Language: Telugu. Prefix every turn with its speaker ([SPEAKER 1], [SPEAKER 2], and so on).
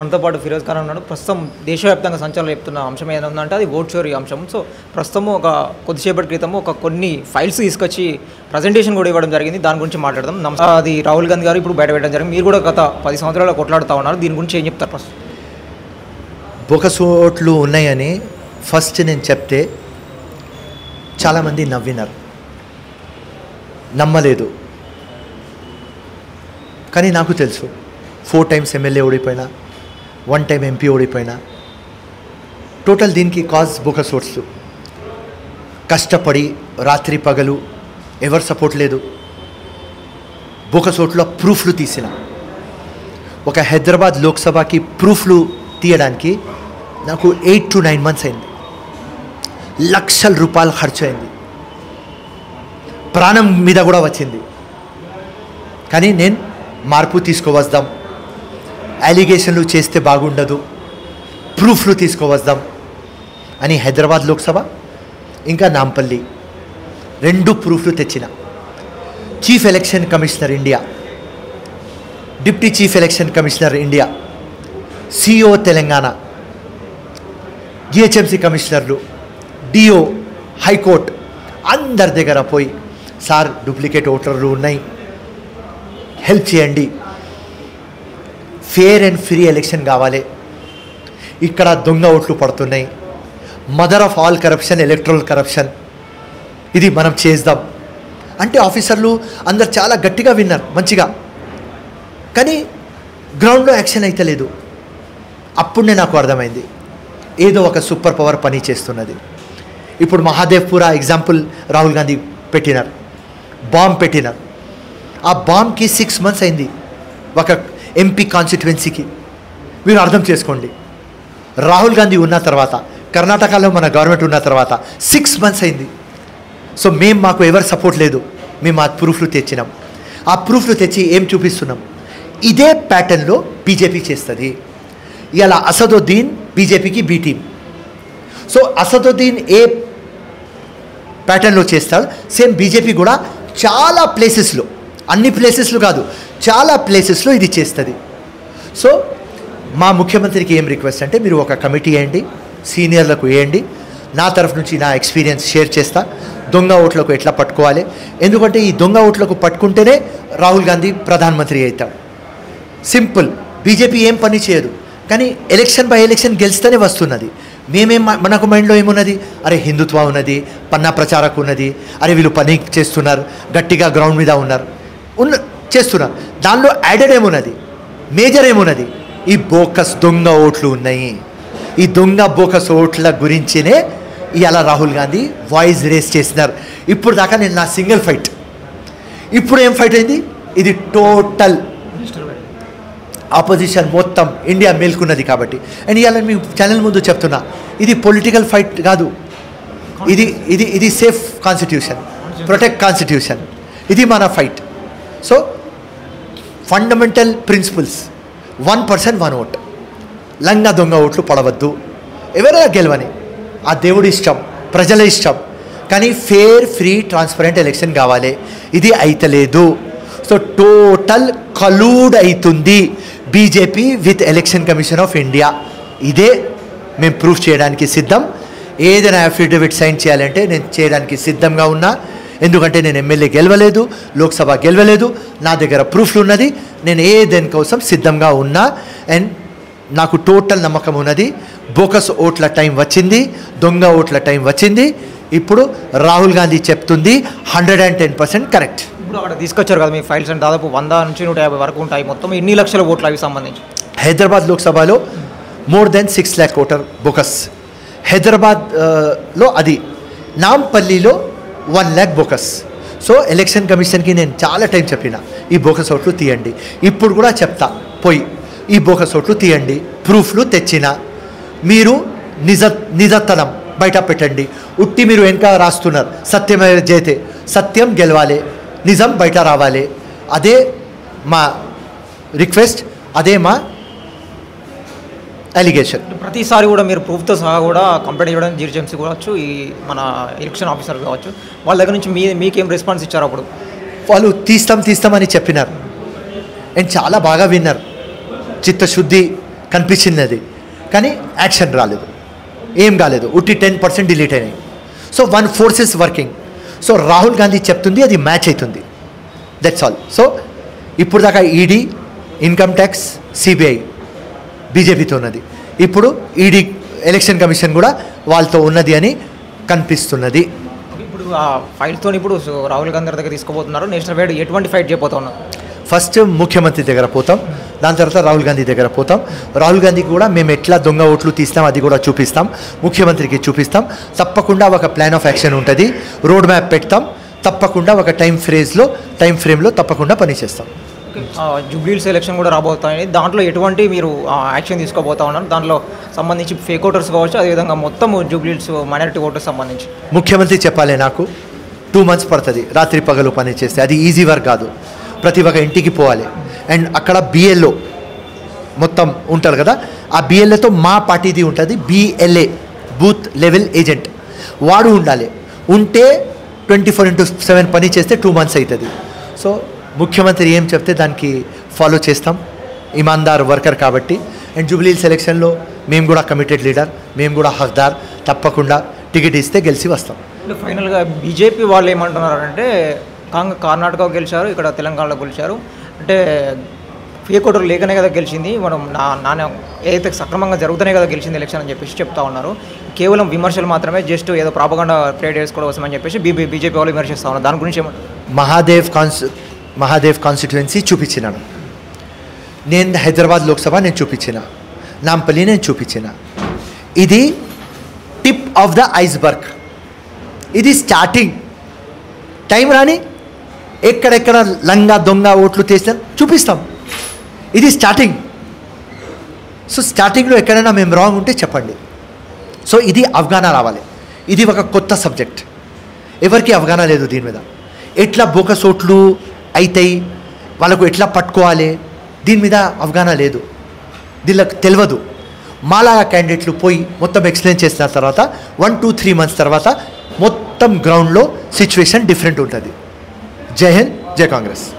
[SPEAKER 1] మనతో పాటు ఫిరోజ్ ఖాన్ ఉన్నాడు. ప్రస్తుతం దేశవ్యాప్తంగా సంచలనం చెప్తున్న అంశం ఏదైనా ఉందంటే అది ఓట్ చోరీ అంశం. సో ప్రస్తుతం ఒక కొద్దిసేపటి క్రితం కొన్ని ఫైల్స్ తీసుకొచ్చి ప్రజెంటేషన్ కూడా ఇవ్వడం జరిగింది. దాని గురించి మాట్లాడదాం. అది రాహుల్ గాంధీ గారు ఇప్పుడు బయట పెట్టడం జరిగింది. మీరు కూడా గత 10 సంవత్సరాలు కొట్లాడుతూ ఉన్నారు. దీని గురించి ఏం చెప్తారు? ఫస్ట్
[SPEAKER 2] బోకస్ ఓట్లు ఉన్నాయని ఫస్ట్ నేను చెప్తే చాలామంది నవ్వినారు, నమ్మలేదు. కానీ నాకు తెలుసు 4 times ఎమ్మెల్యే ఓడిపోయినా, 1 time ఎంపీ ఓడిపోయినా, టోటల్ దీనికి కాజ్ బోకస్ ఓట్స్. కష్టపడి రాత్రి పగలు ఎవరు సపోర్ట్ లేదు. బోకస్ ఓట్లో ప్రూఫ్లు తీసిన ఒక హైదరాబాద్ లోక్సభకి ప్రూఫ్లు తీయడానికి నాకు 8 to 9 months అయింది. లక్షల రూపాయలు ఖర్చు అయింది, ప్రాణం మీద కూడా వచ్చింది. కానీ నేను మార్పు తీసుకువద్దాం, అలిగేషన్లు చేస్తే బాగుండదు, ప్రూఫ్లు తీసుకువద్దాం అని హైదరాబాద్ లోక్సభ ఇంకా నాంపల్లి 2 ప్రూఫ్లు తెచ్చిన. Chief election commissioner India, deputy chief election commissioner India, CEO Telangana, GHMC కమిషనర్లు, డిఓ, హైకోర్టు అందరి దగ్గర పోయి సార్ డూప్లికేట్ ఓటర్లు ఉన్నాయి, హెల్ప్ చేయండి, ఫేర్ అండ్ ఫ్రీ ఎలక్షన్ కావాలి, ఇక్కడ దొంగ ఓట్లు పడుతున్నాయి, mother of all corruption electoral corruption, ఇది మనం చేద్దాం అంటే ఆఫీసర్లు అందరు చాలా గట్టిగా విన్నారు, మంచిగా. కానీ గ్రౌండ్లో యాక్షన్ అయితే లేదు. అప్పుడే నాకు అర్థమైంది ఏదో ఒక సూపర్ పవర్ పని చేస్తున్నది. ఇప్పుడు మహాదేవ్పురా ఎగ్జాంపుల్ రాహుల్ గాంధీ పెట్టినారు, బాంబ్ పెట్టినారు. ఆ బాంబ్కి 6 months అయింది ఒక ఎంపీ కాన్స్టిట్యువెన్సీకి. మీరు అర్థం చేసుకోండి, రాహుల్ గాంధీ ఉన్న తర్వాత, కర్ణాటకలో మన గవర్నమెంట్ ఉన్న తర్వాత 6 months అయింది. సో మాకు ఎవరు సపోర్ట్ లేదు, మేము ఆ ప్రూఫ్లు తెచ్చినాం. ఆ ప్రూఫ్లు తెచ్చి ఏం చూపిస్తున్నాం, ఇదే ప్యాటర్న్లో బీజేపీ చేస్తుంది. ఇలా అసదుద్దీన్ బీజేపీకి బీ టీమ్. సో అసదుద్దీన్ ఏ ప్యాటర్న్లో చేస్తాడు, సేమ్ బీజేపీ కూడా చాలా ప్లేసెస్లో, అన్ని ప్లేసెస్లో కాదు, చాలా ప్లేసెస్లో ఇది చేస్తుంది. సో మా ముఖ్యమంత్రికి ఏం రిక్వెస్ట్ అంటే, మీరు ఒక కమిటీ వేయండి, సీనియర్లకు వేయండి, నా తరఫు నుంచి నా ఎక్స్పీరియన్స్ షేర్ చేస్తా, దొంగ ఓట్లకు ఎట్లా పట్టుకోవాలి. ఎందుకంటే ఈ దొంగ ఓట్లకు పట్టుకుంటేనే రాహుల్ గాంధీ ప్రధానమంత్రి అవుతాడు. సింపుల్. బీజేపీ ఏం పని చేయదు, కానీ ఎలక్షన్ బై ఎలక్షన్ గెలిస్తేనే వస్తున్నది. మనకు మైండ్లో ఏమున్నది, అరే హిందుత్వ ఉన్నది, పన్నా ప్రచారకు ఉన్నది, అరే వీళ్ళు పని చేస్తున్నారు, గట్టిగా గ్రౌండ్ మీద ఉన్నారు, చేస్తున్నారు. దానిలో యాడెడ్ ఏమున్నది, మేజర్ ఏమున్నది, ఈ బోకస్ దొంగ ఓట్లు ఉన్నాయి. ఈ దొంగ బోకస్ ఓట్ల గురించినే ఇవాళ రాహుల్ గాంధీ వాయిస్ రేస్ చేస్తున్నారు. ఇప్పుడు దాకా నేను నా సింగిల్ ఫైట్, ఇప్పుడు ఏం ఫైట్ అయింది, ఇది టోటల్ ఆపోజిషన్ మొత్తం ఇండియా మేల్కున్నది కాబట్టి. అండ్ ఇవాళ మీ ఛానల్ ముందు చెప్తున్నా, ఇది పొలిటికల్ ఫైట్ కాదు, ఇది ఇది ఇది సేఫ్ కాన్స్టిట్యూషన్, ప్రొటెక్ట్ కాన్స్టిట్యూషన్, ఇది మన fight. So fundamental principles, 1% 1 vote, లంగా దొంగ ఓట్లు పడవద్దు, ఎవరైనా గెలవని, ఆ దేవుడి ఇష్టం, ప్రజల ఇష్టం, కానీ ఫేర్ ఫ్రీ ట్రాన్స్పరెంట్ ఎలక్షన్ కావాలి. ఇది అయితలేదు. సో టోటల్ కలూడ్ అవుతుంది BJP with election commission of India. ఇదే మేము ప్రూఫ్ చేయడానికి సిద్ధం. ఏదైనా అఫిడవిట్ సైన్ చేయాలంటే నేను చేయడానికి సిద్ధంగా ఉన్నా. ఎందుకంటే నేను ఎమ్మెల్యే గెలవలేదు, లోక్సభ గెలవలేదు, నా దగ్గర ప్రూఫ్లు ఉన్నది, నేను దేనికోసం సిద్ధంగా ఉన్నా. అండ్ నాకు టోటల్ నమ్మకం ఉన్నది, బోకస్ ఓట్ల టైం వచ్చింది, దొంగ ఓట్ల టైం వచ్చింది. ఇప్పుడు రాహుల్ గాంధీ చెప్తుంది 110% కరెక్ట్.
[SPEAKER 1] ఇప్పుడు అక్కడ తీసుకొచ్చారు కదా మీ ఫైల్స్, అంటే దాదాపు 100 నుంచి 150 వరకు ఉంటాయి. మొత్తం ఎన్ని లక్షల ఓట్లు అవి సంబంధించి?
[SPEAKER 2] హైదరాబాద్ లోక్సభలో more than 6 lakh voter bogus హైదరాబాద్లో, అది నాంపల్లిలో 1 lakh బోకస్. సో ఎలక్షన్ కమిషన్కి నేను చాలా టైం చెప్పిన, ఈ బోకస్ ఓట్లు తీయండి. ఇప్పుడు కూడా చెప్తా, పోయి ఈ బోకస్ ఓట్లు తీయండి, ప్రూఫ్లు తెచ్చిన, మీరు నిజతనం బయట పెట్టండి. ఉట్టి మీరు వెనక రాస్తున్నారు సత్యమే జయతే, సత్యం గెలవాలి, నిజం బయట రావాలి. అదే మా రిక్వెస్ట్, అదే మా అలిగేషన్.
[SPEAKER 1] ప్రతిసారి కూడా మీరు ప్రూఫ్తో సహా కూడా కంప్లైంట్ చేయడం జిహెచ్ఎంసీ కావచ్చు, ఈ మన ఎలక్షన్ ఆఫీసర్ కావచ్చు, వాళ్ళ దగ్గర నుంచి మీకేం రెస్పాన్స్ ఇచ్చారు? అప్పుడు
[SPEAKER 2] వాళ్ళు తీస్తామని చెప్పినారు, అండ్ చాలా బాగా విన్నారు. చిత్తశుద్ధి కనిపించింది అది, కానీ యాక్షన్ రాలేదు, ఏం కాలేదు, ఉట్టి 10% డిలీట్ అయినాయి. So one force is working. So Rahul Gandhi చెప్తుంది అది మ్యాచ్ అవుతుంది, దట్స్ ఆల్. సో ఇప్పుడు దాకా ఈడీ, ఇన్కమ్ ట్యాక్స్, సిబిఐ బీజేపీతో ఉన్నది, ఇప్పుడు ఈడీ ఎలక్షన్ కమిషన్ కూడా వాళ్ళతో ఉన్నది అని కనిపిస్తున్నది.
[SPEAKER 1] ఇప్పుడు ఆ ఫైల్తో ఇప్పుడు రాహుల్ గాంధీ దగ్గర తీసుకోబోతున్నారు. నేషనల్ వైడ్ ఎటువంటి ఫైట్ చేయబోతా ఉన్నారు?
[SPEAKER 2] ఫస్ట్ ముఖ్యమంత్రి దగ్గర పోతాం, దాని తర్వాత రాహుల్ గాంధీ దగ్గర పోతాం. రాహుల్ గాంధీకి కూడా మేము ఎట్లా దొంగ ఓట్లు తీస్తాం అది కూడా చూపిస్తాం, ముఖ్యమంత్రికి చూపిస్తాం. తప్పకుండా ఒక ప్లాన్ ఆఫ్ యాక్షన్ ఉంటుంది, రోడ్ మ్యాప్ పెడతాం, తప్పకుండా ఒక టైం ఫ్రేమ్లో తప్పకుండా పనిచేస్తాం.
[SPEAKER 1] జూబ్లీహిల్స్ ఎలక్షన్ కూడా రాబోతాయి, దాంట్లో ఎటువంటి మీరు యాక్షన్ తీసుకోబోతా ఉన్నారు? దాంట్లో సంబంధించి ఫేక్ ఓటర్స్ కావచ్చు, అదేవిధంగా మొత్తం జూబ్లీహిల్స్ మైనారిటీ ఓటర్స్ సంబంధించి
[SPEAKER 2] ముఖ్యమంత్రి చెప్పాలి. నాకు 2 months పడుతుంది రాత్రి పగలు పని చేస్తే, అది ఈజీ వర్క్ కాదు. ప్రతి ఒక్క ఇంటికి పోవాలి, అండ్ అక్కడ బిఎల్ఓ మొత్తం ఉంటారు కదా, ఆ బిఎల్ఏతో మా పార్టీది ఉంటుంది, బిఎల్ఏ బూత్ లెవెల్ ఏజెంట్, వాడు ఉండాలి. ఉంటే 24/7 పని చేస్తే 2 months అవుతుంది. సో ముఖ్యమంత్రి ఏం చెప్తే దానికి ఫాలో చేస్తాం, ఇమాందార్ వర్కర్ కాబట్టి. అండ్ జూబ్లీహిల్స్ ఎలక్షన్లో మేము కూడా కమిటెడ్ లీడర్, మేము కూడా హక్దార్, తప్పకుండా టికెట్ ఇస్తే గెలిచి వస్తాం.
[SPEAKER 1] ఫైనల్గా బీజేపీ వాళ్ళు ఏమంటున్నారంటే కర్ణాటక గెలిచారు, ఇక్కడ తెలంగాణలో గెలిచారు, అంటే ఫేక్ ఓటర్ లేకనే కదా గెలిచింది, మనం నాన్న ఏదైతే సక్రమంగా జరుగుతూనే కదా గెలిచింది ఎలక్షన్ అని చెప్పేసి చెప్తా ఉన్నారు. కేవలం విమర్శలు మాత్రమే, జస్ట్ ఏదో ప్రాపగండా క్రియేట్ చేసుకోవడం కోసం అని చెప్పేసి బీజేపీ వాళ్ళు విమర్శిస్తూ ఉన్నారు. దాని గురించి ఏమంటారు?
[SPEAKER 2] మహాదేవ్ కాన్స్టిట్యుయెన్సీ చూపించినాను నేను, హైదరాబాద్ లోక్సభ నేను చూపించిన, నాంపల్లి నేను చూపించిన. ఇది టిప్ ఆఫ్ ద ఐస్బర్గ్, ఇది స్టార్టింగ్. టైం రాని ఎక్కడెక్కడ లంగా దొంగ ఓట్లు తీస్తాం చూపిస్తాం, ఇది స్టార్టింగ్. సో స్టార్టింగ్లో ఎక్కడైనా మేము రాంగ్ ఉంటే చెప్పండి. సో ఇది అవగాహన రావాలి, ఇది ఒక కొత్త సబ్జెక్ట్, ఎవరికి అవగాహన లేదు దీని మీద. ఎట్లా బోకస్ ఓట్లు అవుతాయి, వాళ్ళకు ఎట్లా పట్టుకోవాలి, దీని మీద అవగాహన లేదు, దీనికి తెలియదు. మాలాగా క్యాండిడేట్లు పోయి మొత్తం ఎక్స్ప్లెయిన్ చేసిన తర్వాత 1-2-3 months తర్వాత మొత్తం గ్రౌండ్లో సిచ్యువేషన్ డిఫరెంట్ ఉంటుంది. జై హింద్, జై కాంగ్రెస్.